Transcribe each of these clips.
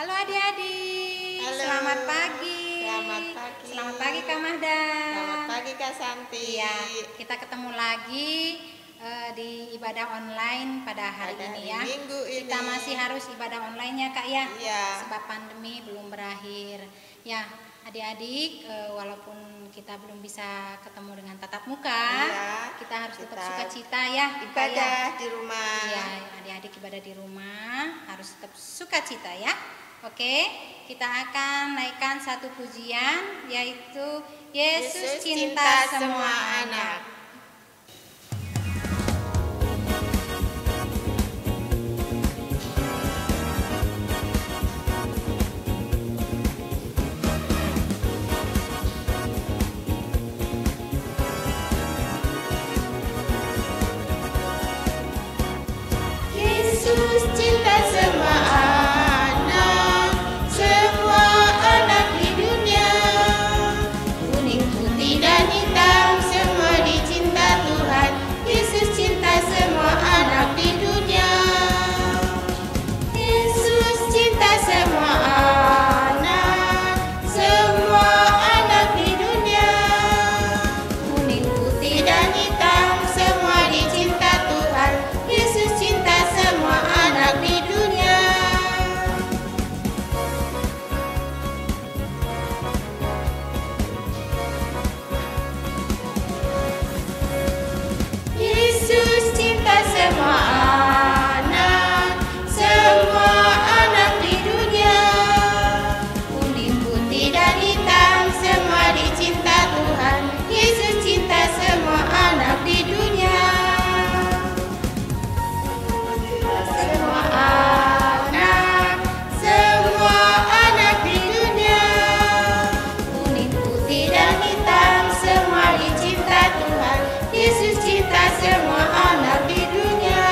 Halo adik-adik, Halo. selamat pagi. Selamat pagi. Selamat pagi Kak Mahda. Selamat pagi Kak Santi. Iya, kita ketemu lagi di ibadah online pada hari Pada ini hari ya. Minggu ini. Kita masih harus ibadah online ya Kak ya. Iya. Sebab pandemi belum berakhir. Ya, adik-adik, walaupun kita belum bisa ketemu dengan tatap muka, Iya, kita harus tetap kita sukacita ya. Kak, ya. Ibadah di rumah. Iya, adik-adik ibadah di rumah harus tetap sukacita ya. Oke, kita akan naikkan satu pujian yaitu Yesus cinta semua anak. Yesus cinta semua anak di dunia. Kuning, putih, dan hitam semua dicinta Tuhan. Yesus cinta semua anak di dunia. Yesus cinta semua anak di dunia. Kuning, putih, dan hitam semua dicinta Tuhan. Yesus cinta semua anak di dunia. Yesus cinta semua anak di dunia. Kuning, putih, dan hitam semua dicinta Tuhan. Yesus cinta semua anak di dunia. Semua anak di dunia. Kuning, putih, dan hitam semua dicinta Tuhan. Yesus cinta semua anak di dunia.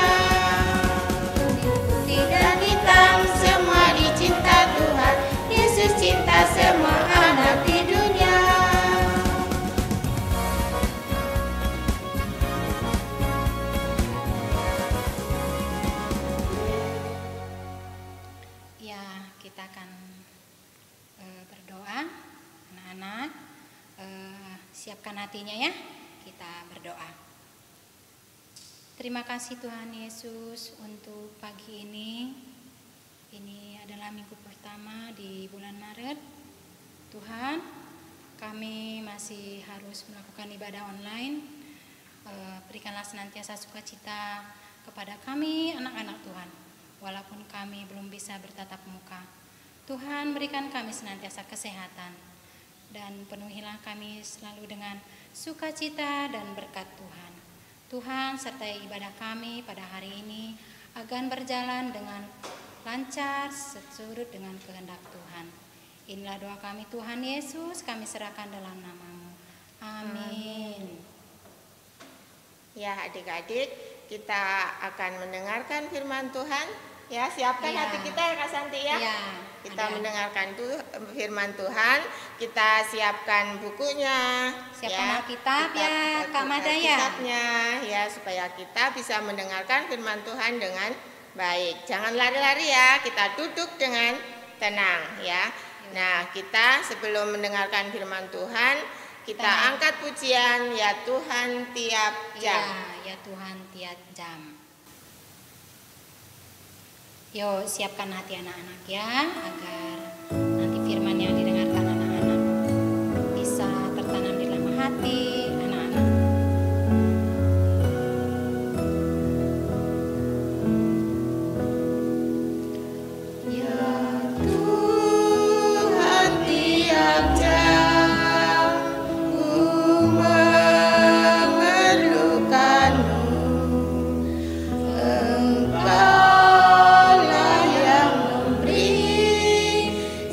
Kuning, putih, dan hitam semua dicinta Tuhan. Yesus cinta semua anak di dunia. Ya, kita akan berdoa, anak-anak. Siapkan hatinya ya, kita berdoa. Terima kasih Tuhan Yesus untuk pagi ini. Ini adalah minggu pertama di bulan Maret. Tuhan, kami masih harus melakukan ibadah online. Berikanlah senantiasa sukacita kepada kami anak-anak Tuhan. Walaupun kami belum bisa bertatap muka, Tuhan berikan kami senantiasa kesehatan dan penuhilah kami selalu dengan sukacita dan berkat Tuhan. Tuhan sertai ibadah kami pada hari ini agar berjalan dengan lancar seturut dengan kehendak Tuhan. Inilah doa kami Tuhan Yesus, kami serahkan dalam nama-Mu. Amin. Ya adik-adik, kita akan mendengarkan firman Tuhan. Ya, siapkan Ya. hati kita ya Kak Santi ya. Ya, Kita ada. mendengarkan firman Tuhan. Kita siapkan bukunya. Siapkan Alkitab ya, Kak Mada ya. Alkitabnya ya, supaya kita bisa mendengarkan firman Tuhan dengan baik. Jangan lari-lari ya, kita duduk dengan tenang ya. Nah, kita sebelum mendengarkan firman Tuhan, kita angkat pujian ya Tuhan tiap jam. Ya Tuhan tiap jam. Yuk siapkan hati anak-anak ya, agar nanti firman yang didengarkan anak-anak bisa tertanam di dalam hati anak-anak. Ya Tuhan tiap jam ku memerlukan-Mu. Engkaulah yang memberi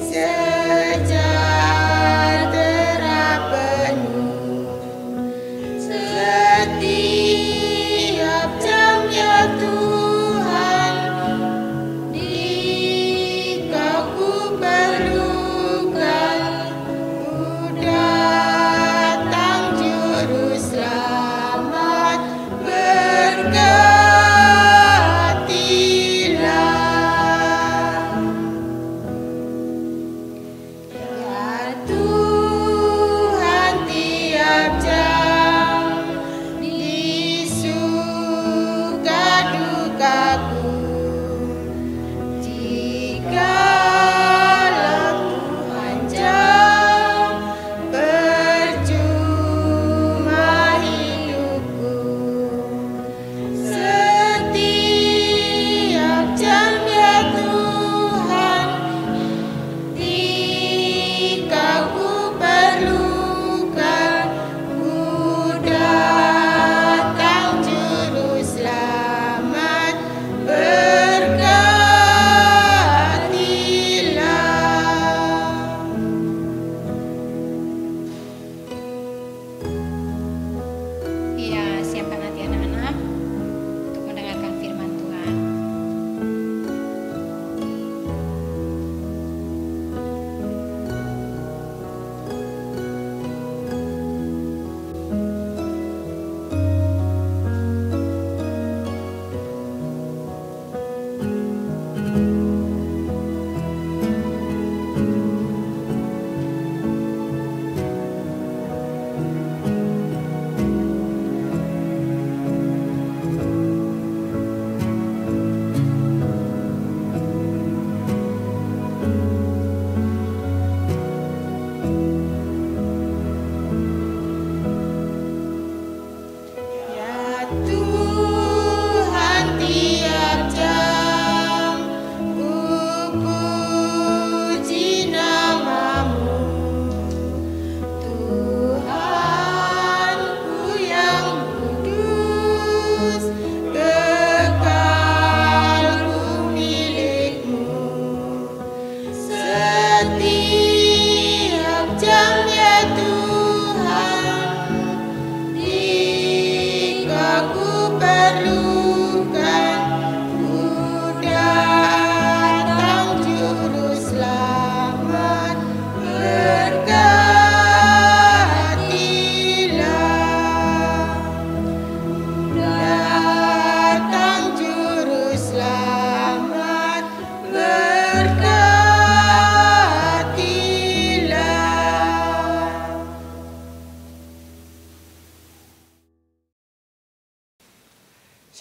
sejati.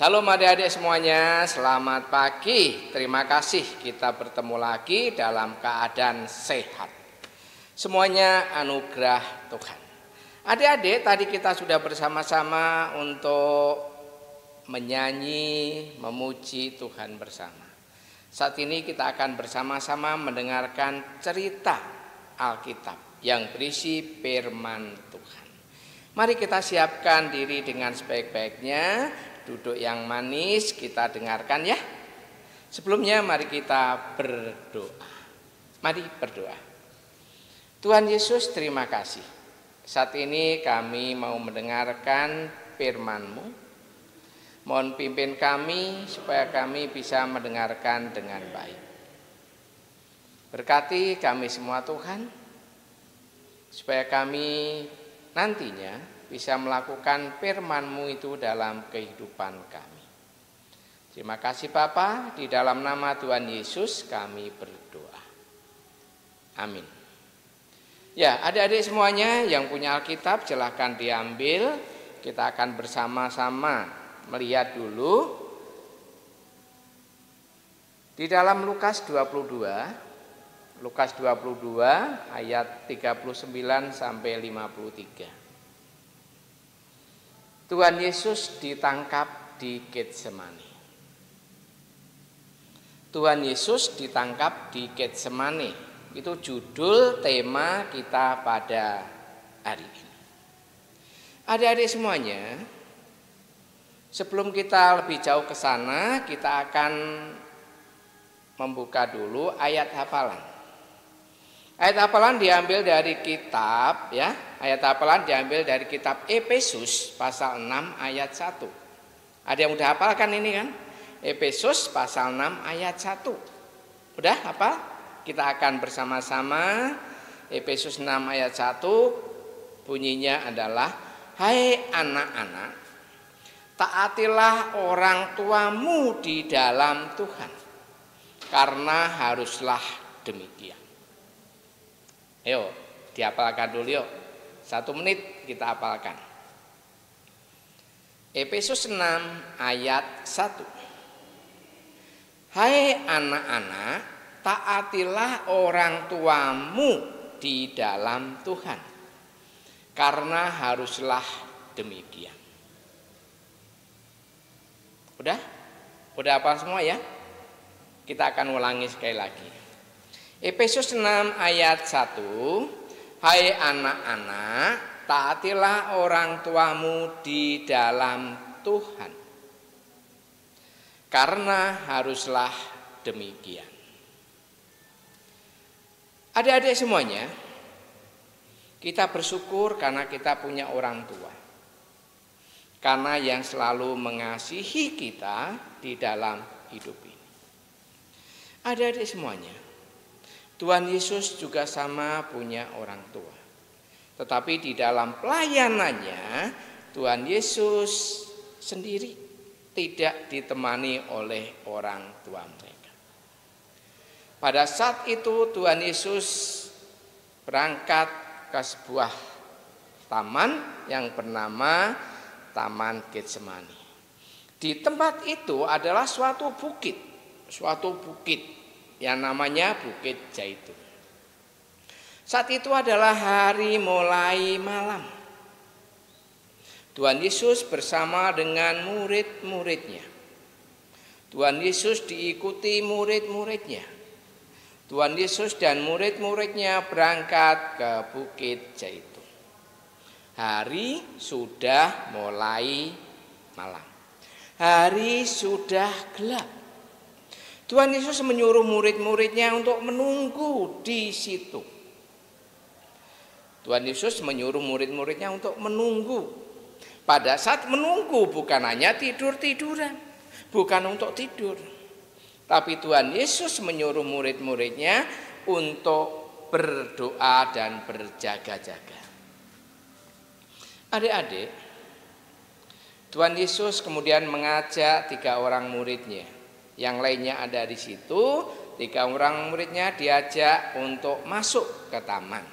Salam adik-adik semuanya, selamat pagi. Terima kasih kita bertemu lagi dalam keadaan sehat. Semuanya anugerah Tuhan. Adik-adik, tadi kita sudah bersama-sama untuk menyanyi, memuji Tuhan bersama. Saat ini kita akan bersama-sama mendengarkan cerita Alkitab yang berisi firman Tuhan. Mari kita siapkan diri dengan sebaik-baiknya. Duduk yang manis, kita dengarkan ya. Sebelumnya mari kita berdoa. Mari berdoa. Tuhan Yesus, terima kasih. Saat ini kami mau mendengarkan firman-Mu. Mohon pimpin kami supaya kami bisa mendengarkan dengan baik. Berkati kami semua Tuhan, supaya kami nantinya bisa melakukan firman-Mu itu dalam kehidupan kami. Terima kasih Bapa, di dalam nama Tuhan Yesus kami berdoa. Amin. Ya, adik-adik semuanya yang punya Alkitab silahkan diambil. Kita akan bersama-sama melihat dulu di dalam Lukas 22. Lukas 22 ayat 39 sampai 53. Tuhan Yesus ditangkap di Getsemani. Tuhan Yesus ditangkap di Getsemani. Itu judul tema kita pada hari ini. Adik-adik semuanya, sebelum kita lebih jauh ke sana, kita akan membuka dulu ayat hafalan. Ayat hafalan diambil dari kitab ya. Ayat hafalan diambil dari kitab Efesus pasal 6 ayat 1. Ada yang udah hafalkan ini kan? Efesus pasal 6 ayat 1. Udah hafal? Kita akan bersama-sama Efesus 6 ayat 1. Bunyinya adalah, hai anak-anak, taatilah orang tuamu di dalam Tuhan, karena haruslah demikian. Ayo, dihafalkan dulu yuk. 1 menit kita hafalkan. Efesus 6 ayat 1. Hai anak-anak, taatilah orang tuamu di dalam Tuhan, karena haruslah demikian. Udah? Udah hafal semua ya? Kita akan ulangi sekali lagi. Efesus 6 ayat 1. Hai anak-anak, taatilah orang tuamu di dalam Tuhan, karena haruslah demikian. Adik-adik semuanya, kita bersyukur karena kita punya orang tua, karena yang selalu mengasihi kita di dalam hidup ini. Adik-adik semuanya, Tuhan Yesus juga sama punya orang tua. Tetapi di dalam pelayanannya, Tuhan Yesus sendiri, tidak ditemani oleh orang tua mereka. Pada saat itu Tuhan Yesus berangkat ke sebuah taman yang bernama Taman Getsemani. Di tempat itu adalah suatu bukit yang namanya Bukit Zaitun. Saat itu adalah hari mulai malam. Tuhan Yesus bersama dengan murid-muridnya. Tuhan Yesus diikuti murid-muridnya. Tuhan Yesus dan murid-muridnya berangkat ke Bukit Zaitun. Hari sudah mulai malam. Hari sudah gelap. Tuhan Yesus menyuruh murid-muridnya untuk menunggu di situ. Tuhan Yesus menyuruh murid-muridnya untuk menunggu. Pada saat menunggu bukan hanya tidur-tiduran, bukan untuk tidur. Tapi Tuhan Yesus menyuruh murid-muridnya untuk berdoa dan berjaga-jaga. Adik-adik, Tuhan Yesus kemudian mengajak 3 orang muridnya. Yang lainnya ada di situ. 3 orang muridnya diajak untuk masuk ke taman.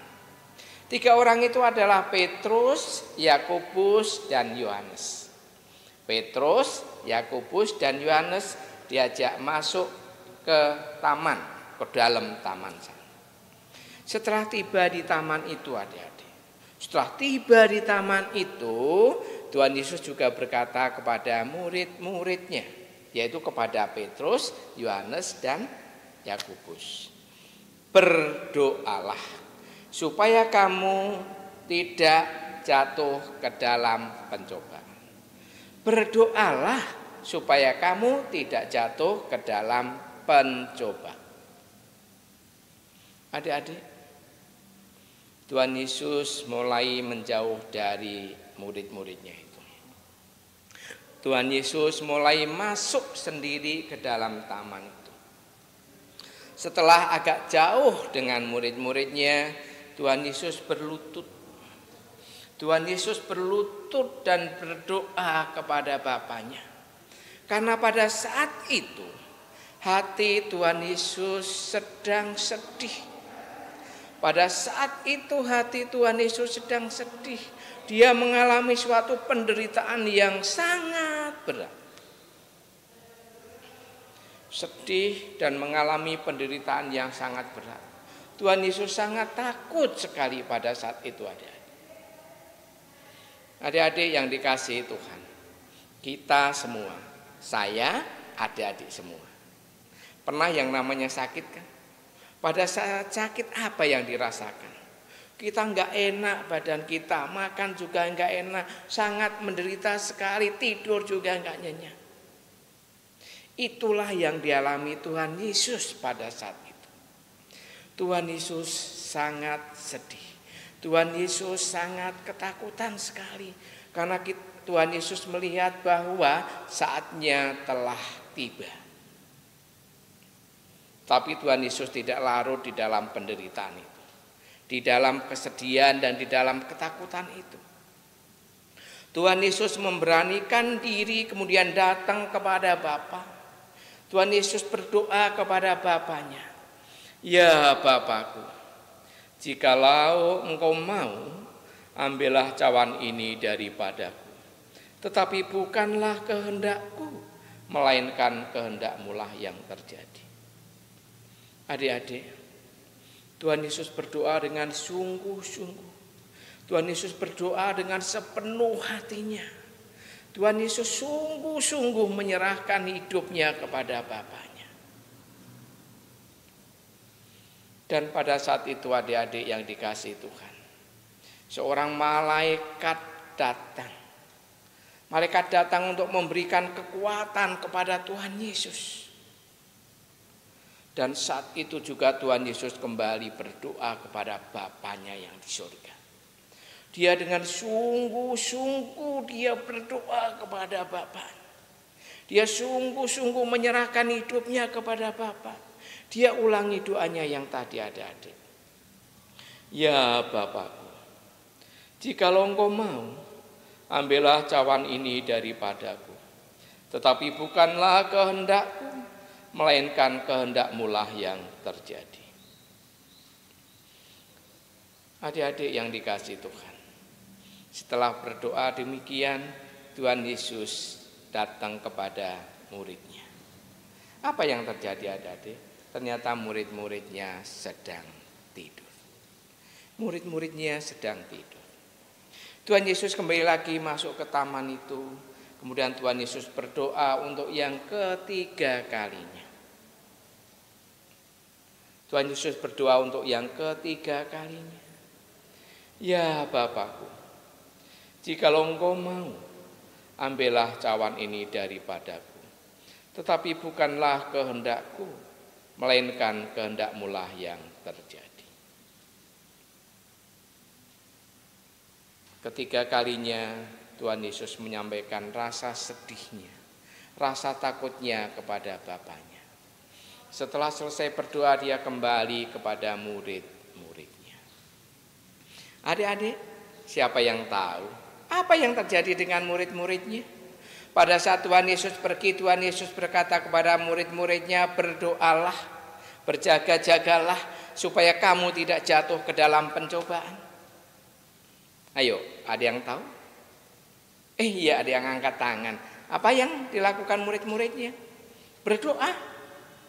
3 orang itu adalah Petrus, Yakobus, dan Yohanes. Petrus, Yakobus, dan Yohanes diajak masuk ke taman, ke dalam taman sana. Setelah tiba di taman itu, adik-adik, setelah tiba di taman itu, Tuhan Yesus juga berkata kepada murid-muridnya, yaitu kepada Petrus, Yohanes, dan Yakobus, berdoalah supaya kamu tidak jatuh ke dalam pencobaan. Berdoalah supaya kamu tidak jatuh ke dalam pencobaan. Adik-adik, Tuhan Yesus mulai menjauh dari murid-muridnya itu. Tuhan Yesus mulai masuk sendiri ke dalam taman itu. Setelah agak jauh dengan murid-muridnya, Tuhan Yesus berlutut. Tuhan Yesus berlutut dan berdoa kepada Bapanya. Karena pada saat itu hati Tuhan Yesus sedang sedih. Pada saat itu hati Tuhan Yesus sedang sedih. Dia mengalami suatu penderitaan yang sangat berat. Sedih dan mengalami penderitaan yang sangat berat. Tuhan Yesus sangat takut sekali pada saat itu, adik-adik. Adik-adik yang dikasihi Tuhan, kita semua, saya, adik-adik semua, pernah yang namanya sakit kan? Pada saat sakit apa yang dirasakan? Kita nggak enak badan kita, makan juga nggak enak, sangat menderita sekali, tidur juga nggak nyenyak. Itulah yang dialami Tuhan Yesus pada saat itu. Tuhan Yesus sangat sedih. Tuhan Yesus sangat ketakutan sekali. Karena Tuhan Yesus melihat bahwa saatnya telah tiba. Tapi Tuhan Yesus tidak larut di dalam penderitaan itu. Di dalam kesedihan dan di dalam ketakutan itu. Tuhan Yesus memberanikan diri kemudian datang kepada Bapa. Tuhan Yesus berdoa kepada Bapanya. Ya Bapakku, jikalau Engkau mau, ambillah cawan ini daripadaku. Tetapi bukanlah kehendakku, melainkan kehendak-Mu lah yang terjadi. Adik-adik, Tuhan Yesus berdoa dengan sungguh-sungguh. Tuhan Yesus berdoa dengan sepenuh hatinya. Tuhan Yesus sungguh-sungguh menyerahkan hidupnya kepada Bapanya. Dan pada saat itu adik-adik yang dikasihi Tuhan, seorang malaikat datang. Malaikat datang untuk memberikan kekuatan kepada Tuhan Yesus. Dan saat itu juga Tuhan Yesus kembali berdoa kepada Bapanya yang di surga. Dia dengan sungguh-sungguh dia berdoa kepada Bapa. Dia sungguh-sungguh menyerahkan hidupnya kepada Bapa. Dia ulangi doanya yang tadi adik-adik. Ya Bapakku, jikalau Engkau mau, ambillah cawan ini daripadaku. Tetapi bukanlah kehendakku, melainkan kehendak-Mu lah yang terjadi. Adik-adik yang dikasihi Tuhan, setelah berdoa demikian, Tuhan Yesus datang kepada muridnya. Apa yang terjadi adik-adik? Ternyata murid-muridnya sedang tidur. Murid-muridnya sedang tidur. Tuhan Yesus kembali lagi masuk ke taman itu. Kemudian Tuhan Yesus berdoa untuk yang ketiga kalinya. Tuhan Yesus berdoa untuk yang ketiga kalinya. Ya Bapakku, jikalau Engkau mau, ambillah cawan ini daripadaku. Tetapi bukanlah kehendakku, melainkan kehendak-Mu lah yang terjadi. Ketiga kalinya Tuhan Yesus menyampaikan rasa sedihnya, rasa takutnya kepada Bapanya. Setelah selesai berdoa, dia kembali kepada murid-muridnya. Adik-adik, siapa yang tahu apa yang terjadi dengan murid-muridnya? Pada saat Tuhan Yesus pergi, Tuhan Yesus berkata kepada murid-muridnya, berdoalah, berjaga-jagalah, supaya kamu tidak jatuh ke dalam pencobaan. Ayo, ada yang tahu? Iya, ada yang angkat tangan. Apa yang dilakukan murid-muridnya? Berdoa?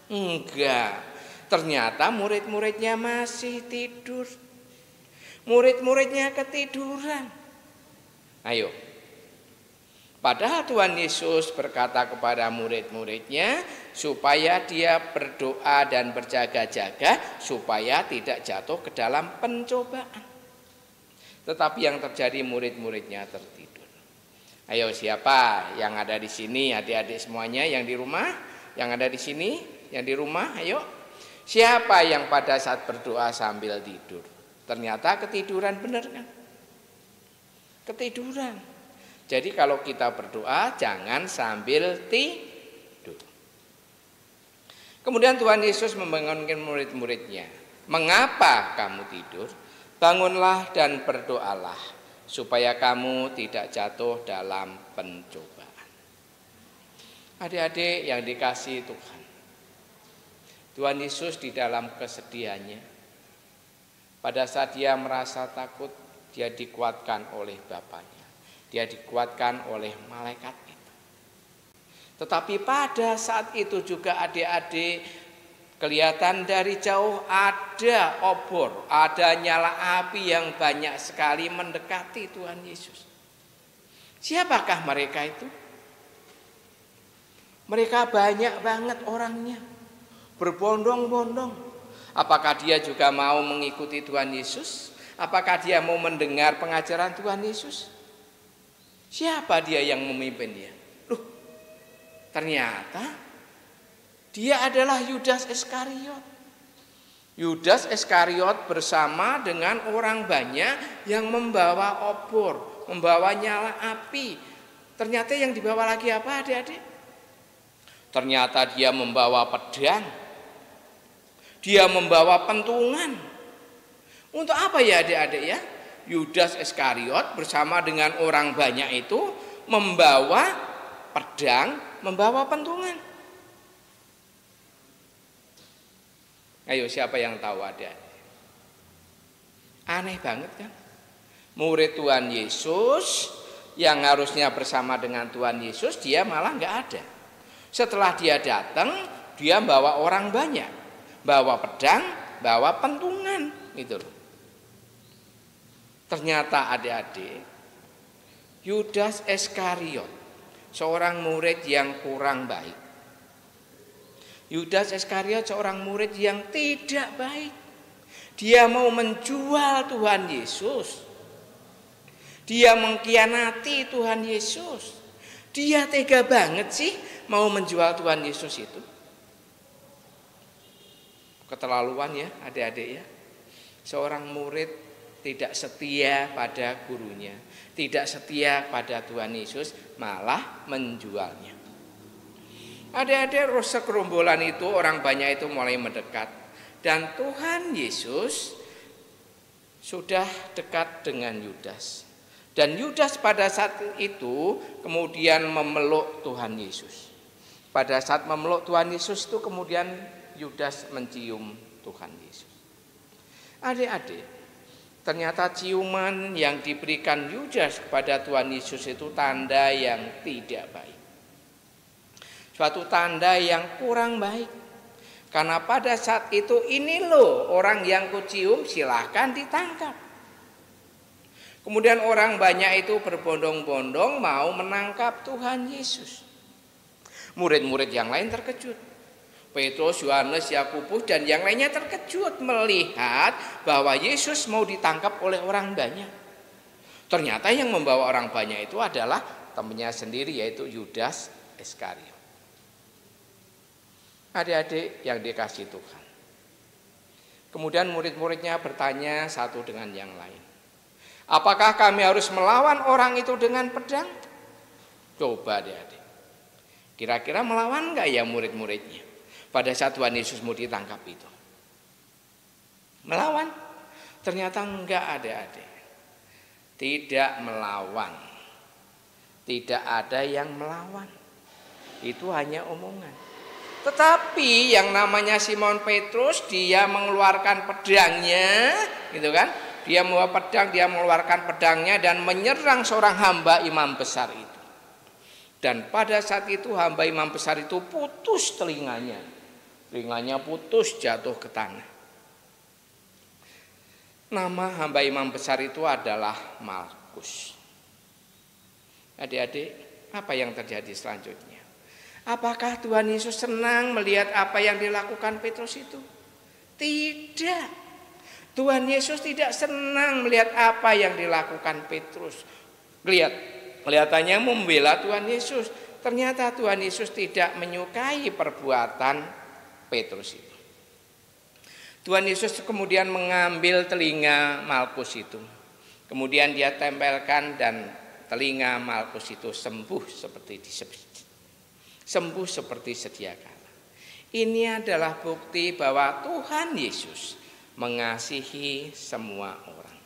Enggak. Ternyata murid-muridnya masih tidur. Murid-muridnya ketiduran. Ayo. Padahal Tuhan Yesus berkata kepada murid-muridnya supaya dia berdoa dan berjaga-jaga supaya tidak jatuh ke dalam pencobaan. Tetapi yang terjadi murid-muridnya tertidur. Ayo, siapa yang ada di sini, adik-adik semuanya yang di rumah, yang ada di sini, yang di rumah, ayo. Siapa yang pada saat berdoa sambil tidur? Ternyata ketiduran, benar kan? Ketiduran. Jadi kalau kita berdoa jangan sambil tidur. Kemudian Tuhan Yesus membangunkan murid-muridnya. Mengapa kamu tidur? Bangunlah dan berdoalah supaya kamu tidak jatuh dalam pencobaan. Adik-adik yang dikasihi Tuhan. Tuhan Yesus di dalam kesedihannya, pada saat dia merasa takut, dia dikuatkan oleh Bapaknya. Dia dikuatkan oleh malaikat itu. Tetapi pada saat itu juga adik-adik, kelihatan dari jauh ada obor, ada nyala api yang banyak sekali mendekati Tuhan Yesus. Siapakah mereka itu? Mereka banyak banget orangnya, berbondong-bondong. Apakah dia juga mau mengikuti Tuhan Yesus? Apakah dia mau mendengar pengajaran Tuhan Yesus? Siapa dia yang memimpinnya? Loh, ternyata dia adalah Yudas Iskariot. Yudas Iskariot bersama dengan orang banyak yang membawa obor, membawa nyala api. Ternyata yang dibawa lagi apa, adik-adik? Ternyata dia membawa pedang. Dia membawa pentungan. Untuk apa ya, adik-adik ya? Yudas Iskariot bersama dengan orang banyak itu membawa pedang, membawa pentungan. Ayo, siapa yang tahu, adik-adik? Aneh banget kan? Murid Tuhan Yesus yang harusnya bersama dengan Tuhan Yesus, dia malah nggak ada. Setelah dia datang, dia bawa orang banyak, bawa pedang, bawa pentungan, gitu loh. Ternyata adik-adik, Yudas Iskariot, seorang murid yang kurang baik. Yudas Iskariot seorang murid yang tidak baik. Dia mau menjual Tuhan Yesus. Dia mengkhianati Tuhan Yesus. Dia tega banget sih mau menjual Tuhan Yesus itu. Keterlaluan ya, adik-adik ya. Seorang murid tidak setia pada gurunya, tidak setia pada Tuhan Yesus, malah menjualnya. Adik-adik, sekerombolan itu, orang banyak itu mulai mendekat. Dan Tuhan Yesus sudah dekat dengan Yudas. Dan Yudas pada saat itu kemudian memeluk Tuhan Yesus. Pada saat memeluk Tuhan Yesus itu kemudian Yudas mencium Tuhan Yesus. Adik-adik, ternyata ciuman yang diberikan Yudas kepada Tuhan Yesus itu tanda yang tidak baik. Suatu tanda yang kurang baik. Karena pada saat itu, ini loh orang yang kucium, silahkan ditangkap. Kemudian orang banyak itu berbondong-bondong mau menangkap Tuhan Yesus. Murid-murid yang lain terkejut. Petrus, Yohanes, Yakobus dan yang lainnya terkejut melihat bahwa Yesus mau ditangkap oleh orang banyak. Ternyata yang membawa orang banyak itu adalah temannya sendiri, yaitu Yudas Iskariot. Adik-adik yang dikasihi Tuhan. Kemudian murid-muridnya bertanya satu dengan yang lain. Apakah kami harus melawan orang itu dengan pedang? Coba adik-adik. Kira-kira melawan enggak ya murid-muridnya pada saat Tuhan Yesus mau ditangkap itu? Melawan? Ternyata enggak, adik-adik. Tidak melawan. Tidak ada yang melawan. Itu hanya omongan. Tetapi yang namanya Simon Petrus, dia mengeluarkan pedangnya, gitu kan? Dia membawa pedang, dia mengeluarkan pedangnya dan menyerang seorang hamba imam besar itu. Dan pada saat itu hamba imam besar itu putus telinganya. Telinganya putus jatuh ke tanah. Nama hamba imam besar itu adalah Malkus. Adik-adik, apa yang terjadi selanjutnya? Apakah Tuhan Yesus senang melihat apa yang dilakukan Petrus itu? Tidak. Tuhan Yesus tidak senang melihat apa yang dilakukan Petrus. Kelihatannya membela Tuhan Yesus. Ternyata Tuhan Yesus tidak menyukai perbuatan Petrus itu. Tuhan Yesus kemudian mengambil telinga Malkus itu. Kemudian dia tempelkan dan telinga Malkus itu sembuh seperti sedia kala. Ini adalah bukti bahwa Tuhan Yesus mengasihi semua orang.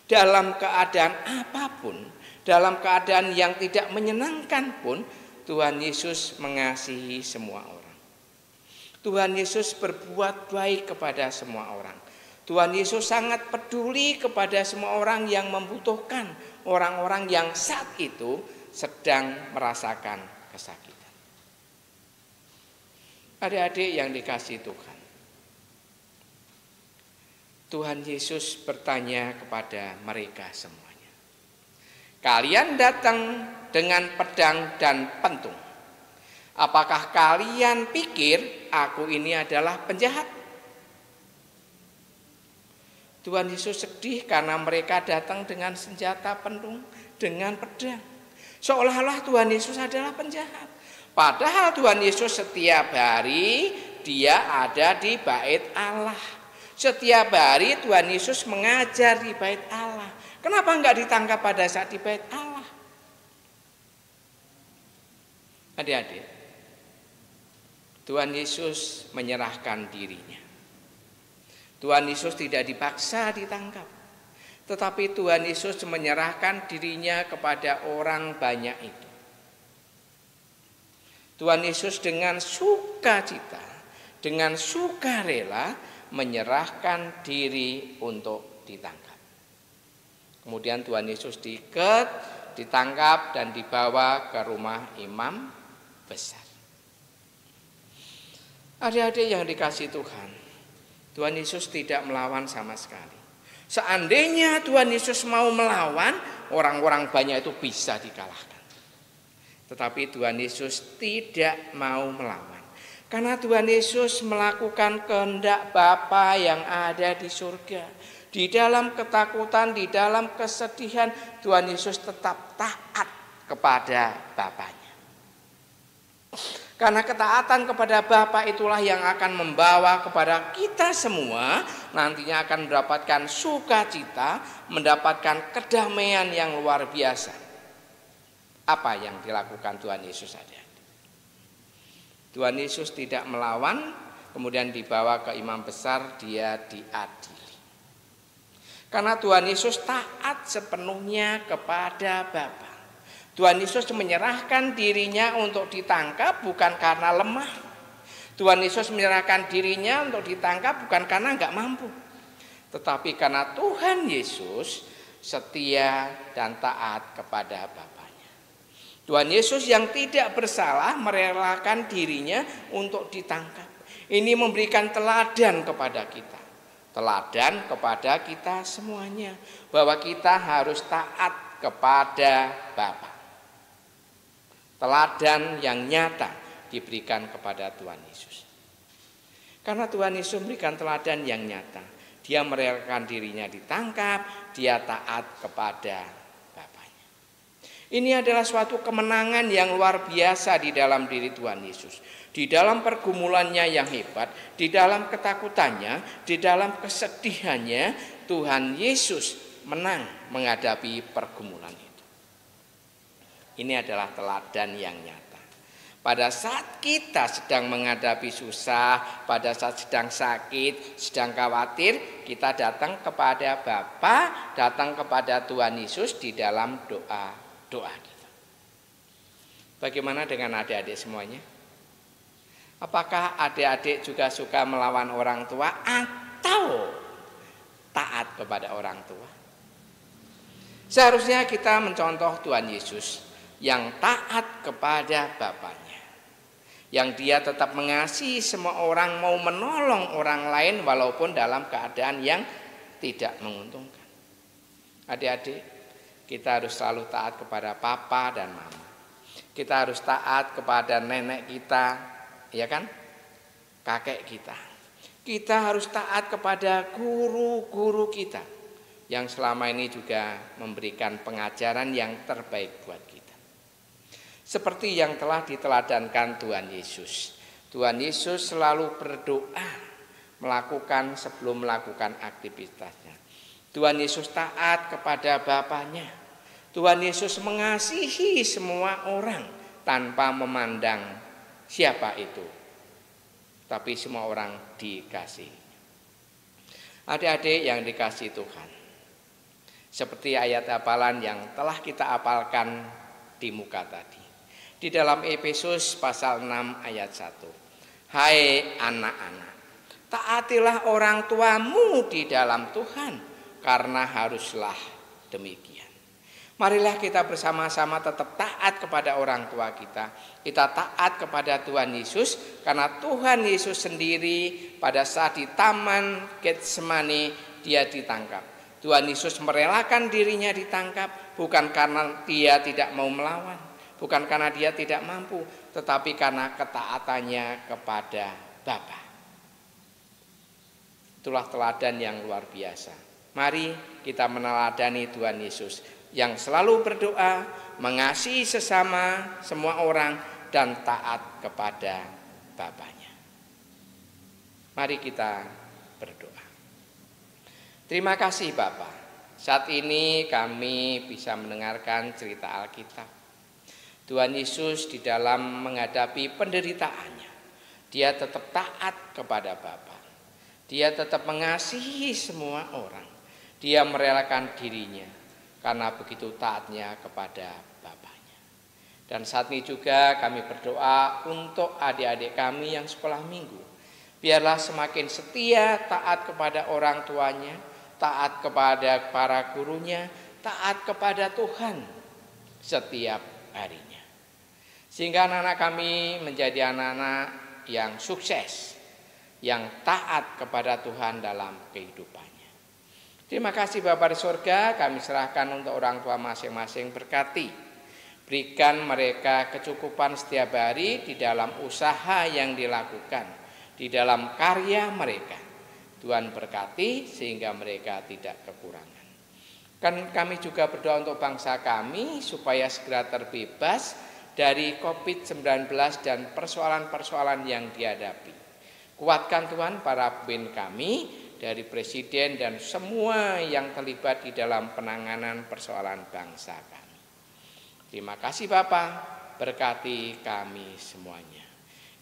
Dalam keadaan apapun, dalam keadaan yang tidak menyenangkan pun, Tuhan Yesus mengasihi semua orang. Tuhan Yesus berbuat baik kepada semua orang. Tuhan Yesus sangat peduli kepada semua orang yang membutuhkan, orang-orang yang saat itu sedang merasakan kesakitan. Adik-adik yang dikasihi Tuhan, Tuhan Yesus bertanya kepada mereka semuanya, kalian datang dengan pedang dan pentung. Apakah kalian pikir aku ini adalah penjahat? Tuhan Yesus sedih karena mereka datang dengan senjata pentung, dengan pedang. Seolah-olah Tuhan Yesus adalah penjahat. Padahal Tuhan Yesus setiap hari dia ada di bait Allah. Setiap hari Tuhan Yesus mengajar di bait Allah. Kenapa enggak ditangkap pada saat di bait Allah? Adik-adik, Tuhan Yesus menyerahkan dirinya. Tuhan Yesus tidak dipaksa ditangkap, tetapi Tuhan Yesus menyerahkan dirinya kepada orang banyak itu. Tuhan Yesus dengan sukacita, dengan sukarela menyerahkan diri untuk ditangkap. Kemudian Tuhan Yesus diikat, ditangkap dan dibawa ke rumah imam besar. Adik-adik yang dikasihi Tuhan, Tuhan Yesus tidak melawan sama sekali. Seandainya Tuhan Yesus mau melawan, orang-orang banyak itu bisa dikalahkan. Tetapi Tuhan Yesus tidak mau melawan. Karena Tuhan Yesus melakukan kehendak Bapa yang ada di surga. Di dalam ketakutan, di dalam kesedihan, Tuhan Yesus tetap taat kepada Bapanya. Karena ketaatan kepada Bapa itulah yang akan membawa kepada kita semua nantinya akan mendapatkan sukacita, mendapatkan kedamaian yang luar biasa. Apa yang dilakukan Tuhan Yesus saja? Tuhan Yesus tidak melawan, kemudian dibawa ke imam besar, dia diadili. Karena Tuhan Yesus taat sepenuhnya kepada Bapa. Tuhan Yesus menyerahkan dirinya untuk ditangkap bukan karena lemah. Tuhan Yesus menyerahkan dirinya untuk ditangkap bukan karena enggak mampu. Tetapi karena Tuhan Yesus setia dan taat kepada Bapanya. Tuhan Yesus yang tidak bersalah merelakan dirinya untuk ditangkap. Ini memberikan teladan kepada kita. Teladan kepada kita semuanya. Bahwa kita harus taat kepada Bapa. Teladan yang nyata diberikan kepada Tuhan Yesus. Karena Tuhan Yesus memberikan teladan yang nyata, dia merelakan dirinya ditangkap, dia taat kepada Bapanya. Ini adalah suatu kemenangan yang luar biasa di dalam diri Tuhan Yesus. Di dalam pergumulannya yang hebat, di dalam ketakutannya, di dalam kesedihannya, Tuhan Yesus menang menghadapi pergumulan itu. Ini adalah teladan yang nyata. Pada saat kita sedang menghadapi susah, pada saat sedang sakit, sedang khawatir, kita datang kepada Bapa, datang kepada Tuhan Yesus di dalam doa kita. Bagaimana dengan adik-adik semuanya? Apakah adik-adik juga suka melawan orang tua atau taat kepada orang tua? Seharusnya kita mencontoh Tuhan Yesus. yang taat kepada bapaknya, yang dia tetap mengasihi semua orang, mau menolong orang lain walaupun dalam keadaan yang tidak menguntungkan. Adik-adik, kita harus selalu taat kepada papa dan mama. Kita harus taat kepada nenek kita, ya kan? Kakek kita. Kita harus taat kepada guru-guru kita yang selama ini juga memberikan pengajaran yang terbaik buat kita. Seperti yang telah diteladankan Tuhan Yesus. Tuhan Yesus selalu berdoa sebelum melakukan aktivitasnya. Tuhan Yesus taat kepada Bapaknya. Tuhan Yesus mengasihi semua orang tanpa memandang siapa itu. Tapi semua orang dikasihi. Adik-adik yang dikasihi Tuhan. Seperti ayat hafalan yang telah kita hafalkan di muka tadi. Di dalam Efesus pasal 6 ayat 1. Hai anak-anak, taatilah orang tuamu di dalam Tuhan, karena haruslah demikian. Marilah kita bersama-sama tetap taat kepada orang tua kita. Kita taat kepada Tuhan Yesus, karena Tuhan Yesus sendiri pada saat di Taman Getsemani dia ditangkap. Tuhan Yesus merelakan dirinya ditangkap bukan karena dia tidak mau melawan, bukan karena dia tidak mampu, tetapi karena ketaatannya kepada Bapa. Itulah teladan yang luar biasa. Mari kita meneladani Tuhan Yesus yang selalu berdoa, mengasihi sesama, semua orang, dan taat kepada Bapaknya. Mari kita berdoa. Terima kasih Bapa. Saat ini kami bisa mendengarkan cerita Alkitab. Tuhan Yesus di dalam menghadapi penderitaannya, dia tetap taat kepada Bapa. Dia tetap mengasihi semua orang. Dia merelakan dirinya karena begitu taatnya kepada Bapaknya. Dan saat ini juga kami berdoa untuk adik-adik kami yang sekolah minggu. Biarlah semakin setia taat kepada orang tuanya, taat kepada para gurunya, taat kepada Tuhan setiap harinya. Sehingga anak-anak kami menjadi anak-anak yang sukses, yang taat kepada Tuhan dalam kehidupannya. Terima kasih Bapa di surga, kami serahkan untuk orang tua masing-masing, berkati. Berikan mereka kecukupan setiap hari di dalam usaha yang dilakukan, di dalam karya mereka. Tuhan berkati sehingga mereka tidak kekurangan. Kan kami juga berdoa untuk bangsa kami supaya segera terbebas dari COVID-19 dan persoalan-persoalan yang dihadapi. Kuatkan Tuhan para pemimpin kami, dari presiden dan semua yang terlibat di dalam penanganan persoalan bangsa kami. Terima kasih Bapa, berkati kami semuanya.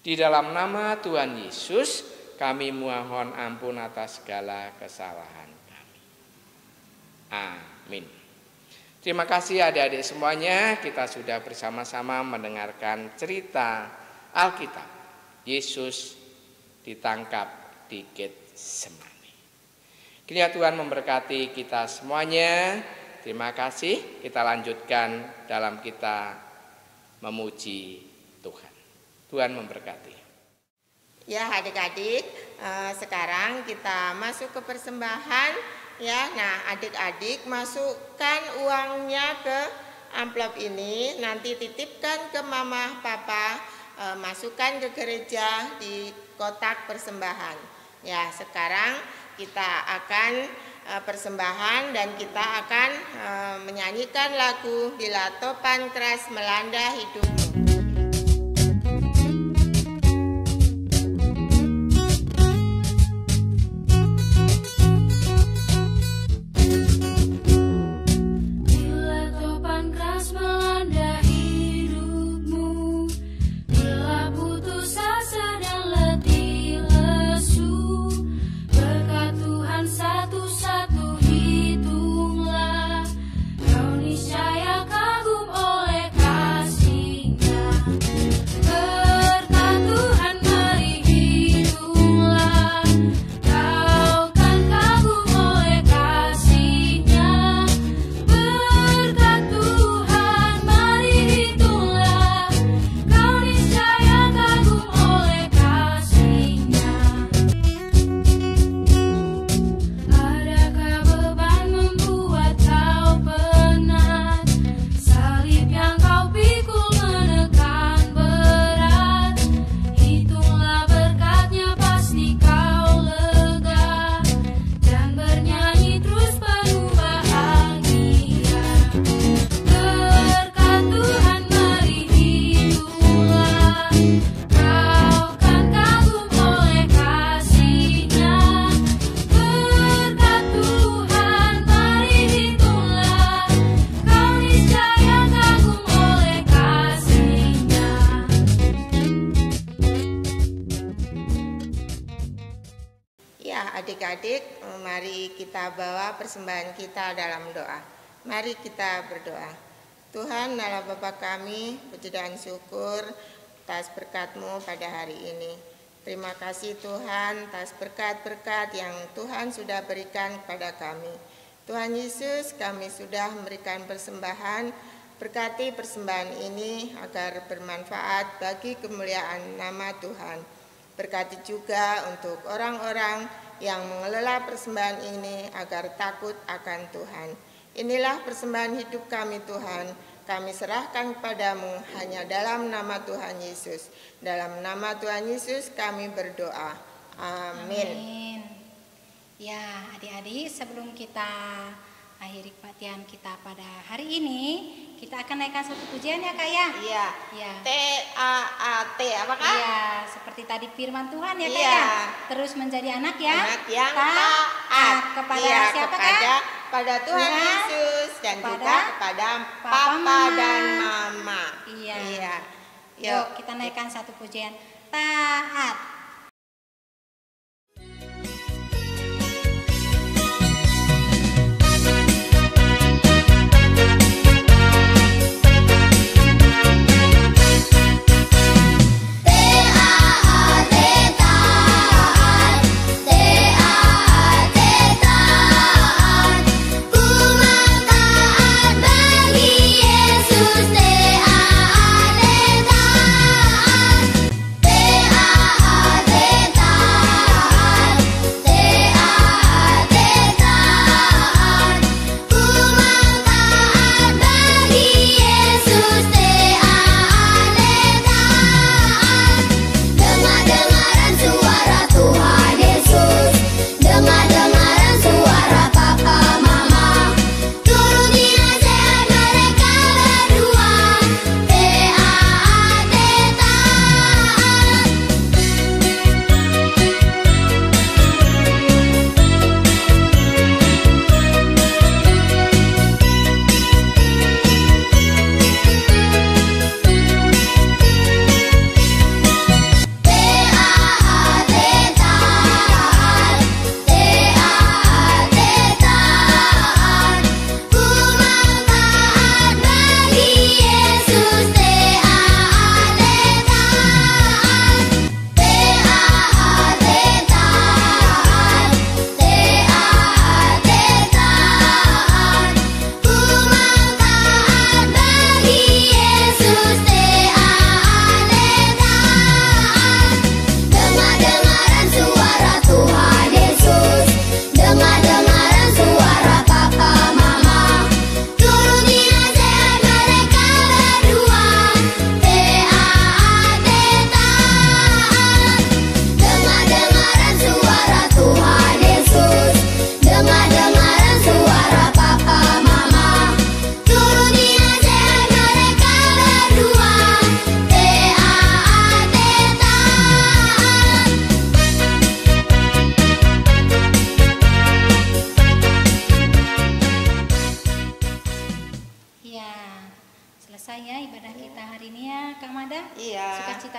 Di dalam nama Tuhan Yesus, kami mohon ampun atas segala kesalahan kami. Amin. Terima kasih adik-adik semuanya, kita sudah bersama-sama mendengarkan cerita Alkitab. Yesus ditangkap di Getsemani. Kiranya Tuhan memberkati kita semuanya. Terima kasih. Kita lanjutkan dalam kita memuji Tuhan. Tuhan memberkati. Ya adik-adik, sekarang kita masuk ke persembahan. Ya, nah adik-adik masukkan uangnya ke amplop ini. Nanti titipkan ke mama, papa. Masukkan ke gereja di kotak persembahan. Ya, sekarang kita akan persembahan dan kita akan menyanyikan lagu Bila Topan Keras Melanda Hidupmu. Niscaya kagum oleh kasih-Nya. adik-adik, mari kita bawa persembahan kita dalam doa. Mari kita berdoa. Tuhan Allah Bapa kami, puji dan syukur atas berkat-Mu pada hari ini. Terima kasih Tuhan atas berkat-berkat yang Tuhan sudah berikan kepada kami. Tuhan Yesus, kami sudah memberikan persembahan. Berkati persembahan ini agar bermanfaat bagi kemuliaan nama Tuhan. Berkati juga untuk orang-orang yang mengelola persembahan ini agar takut akan Tuhan. Inilah persembahan hidup kami Tuhan. Kami serahkan kepadamu hanya dalam nama Tuhan Yesus. Dalam nama Tuhan Yesus kami berdoa. Amin. Amin. Ya, adik-adik, sebelum kita akhiri kebaktian kita pada hari ini, kita akan naikkan satu pujian ya Kak ya? Iya. Ya. T-A-A-T apa Kak? Iya, seperti tadi firman Tuhan ya Kak Iya. ya? Terus menjadi anak ya? Anak yang taat kepada iya, siapa kepada, Kak? pada Tuhan Yesus dan kepada juga kepada Papa, Papa Mama. dan Mama. Iya. Iya. Yuk kita naikkan satu pujian. Taat.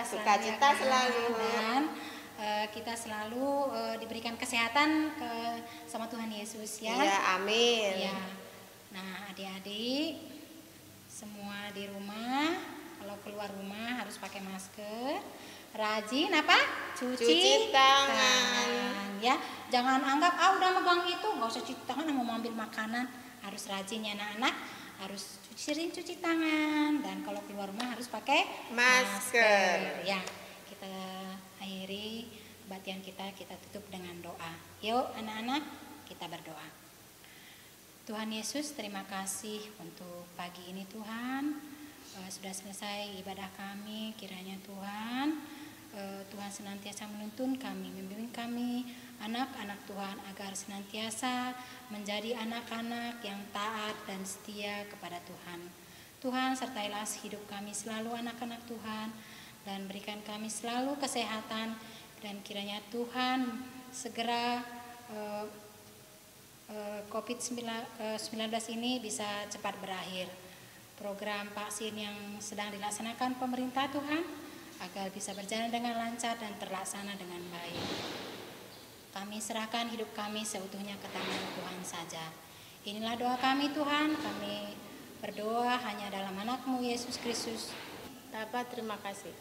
Sukacita selalu. Dan kita selalu diberikan kesehatan sama Tuhan Yesus ya. Iya, amin. Ya. Nah, adik-adik semua di rumah, kalau keluar rumah harus pakai masker. Rajin apa? Cuci tangan. Ya, jangan anggap udah megang itu nggak usah cuci tangan, mau ambil makanan. Harus rajin ya anak-anak, harus sering cuci tangan, dan kalau keluar rumah harus pakai masker. Ya, kita akhiri kebaktian kita tutup dengan doa. Yuk anak-anak, kita berdoa. Tuhan Yesus, terima kasih untuk pagi ini Tuhan. Sudah selesai ibadah kami, kiranya Tuhan senantiasa menuntun kami, membimbing kami, anak-anak Tuhan, agar senantiasa menjadi anak-anak yang taat dan setia kepada Tuhan. Tuhan, sertailah hidup kami selalu anak-anak Tuhan, dan berikan kami selalu kesehatan, dan kiranya Tuhan segera COVID-19 ini bisa cepat berakhir. Program vaksin yang sedang dilaksanakan pemerintah Tuhan, agar bisa berjalan dengan lancar dan terlaksana dengan baik. Kami serahkan hidup kami seutuhnya ke tangan Tuhan saja. Inilah doa kami Tuhan, kami berdoa hanya dalam anak-Mu Yesus Kristus. Bapa, terima kasih.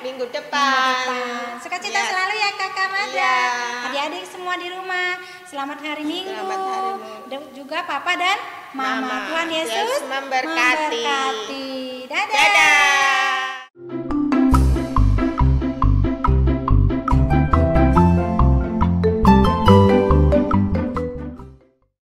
Minggu depan. Sukacita selalu ya Kakak Mada. Adik-adik semua di rumah. Selamat hari Minggu. Selamat hari Minggu. Juga Papa dan Mama. Tuhan Yesus memberkati.